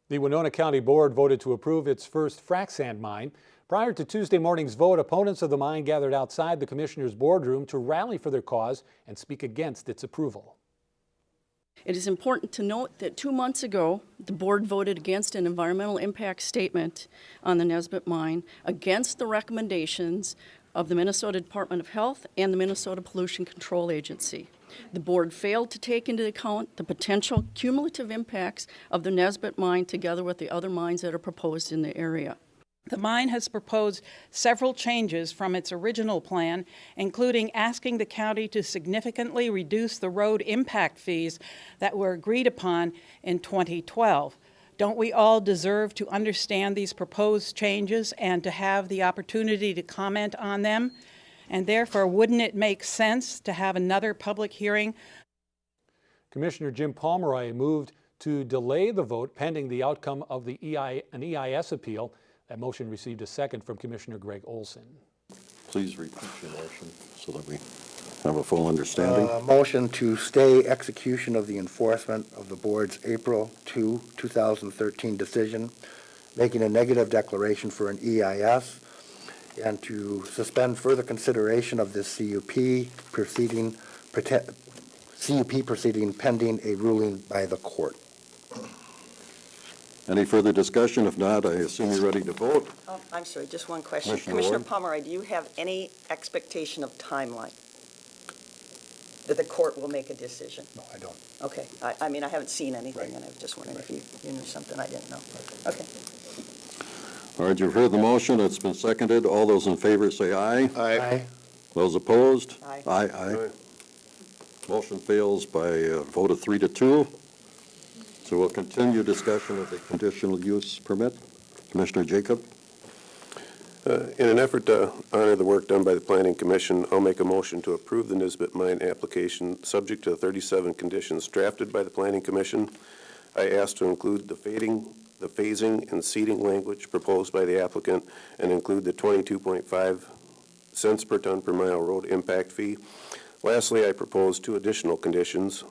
The Winona County Board voted to approve its first frac sand mine. Prior to Tuesday morning's vote, opponents of the mine gathered outside the commissioners' boardroom to rally for their cause and speak against its approval. It is important to note that 2 months ago, the board voted against an environmental impact statement on the Nisbit mine, against the recommendations of the Minnesota Department of Health and the Minnesota Pollution Control Agency. The board failed to take into account the potential cumulative impacts of the Nisbit mine together with the other mines that are proposed in the area. The mine has proposed several changes from its original plan, including asking the county to significantly reduce the road impact fees that were agreed upon in 2012. Don't we all deserve to understand these proposed changes and to have the opportunity to comment on them? And therefore, wouldn't it make sense to have another public hearing? Commissioner Jim Pomeroy moved to delay the vote pending the outcome of an EIS appeal. That motion received a second from Commissioner Greg Olson. Please repeat your motion so that we have a full understanding. Motion to stay execution of the enforcement of the board's April 2, 2013 decision, making a negative declaration for an EIS, and to suspend further consideration of this CUP proceeding pending a ruling by the court. Any further discussion? If not, I assume you're ready to vote. I'm sorry, just one question. Commissioner Pomeroy, do you have any expectation of timeline that the court will make a decision? No, I don't. Okay. I mean, I haven't seen anything, Right. and I was just wondering if you knew something I didn't know. Okay. All right, you've heard the motion. It's been seconded. All those in favor say aye. Aye. Those opposed? Aye. Aye. Motion fails by a vote of 3-2. So we'll continue discussion of the conditional use permit. Commissioner Jacob. In an effort to honor the work done by the Planning Commission, I'll make a motion to approve the Nisbit mine application subject to the 37 conditions drafted by the Planning Commission. I ask to include the phasing and seating language proposed by the applicant and include the 22.5 cents per ton per mile road impact fee. Lastly, I propose 2 additional conditions.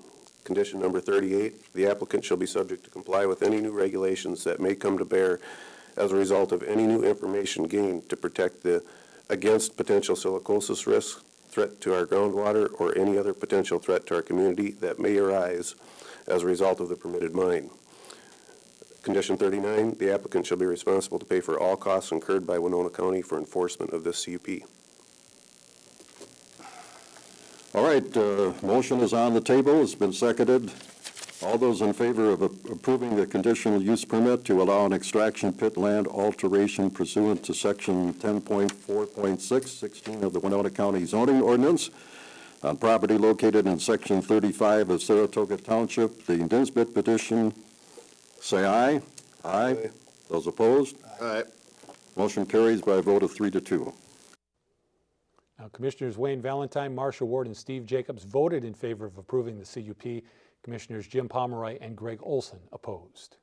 Condition number 38, the applicant shall be subject to comply with any new regulations that may come to bear as a result of any new information gained to protect against potential silicosis risk, threat to our groundwater, or any other potential threat to our community that may arise as a result of the permitted mine. Condition 39, the applicant shall be responsible to pay for all costs incurred by Winona County for enforcement of this CUP. All right, motion is on the table. It's been seconded. All those in favor of approving the conditional use permit to allow an extraction pit land alteration pursuant to section 10.4.6, 16 of the Winona County zoning ordinance on property located in section 35 of Saratoga Township, the Nisbit petition, say aye. Aye. Aye. Those opposed? Aye. Motion carries by a vote of 3-2. Now, Commissioners Wayne Valentine, Marcia Ward, and Steve Jacobs voted in favor of approving the CUP. Commissioners Jim Pomeroy and Greg Olson opposed.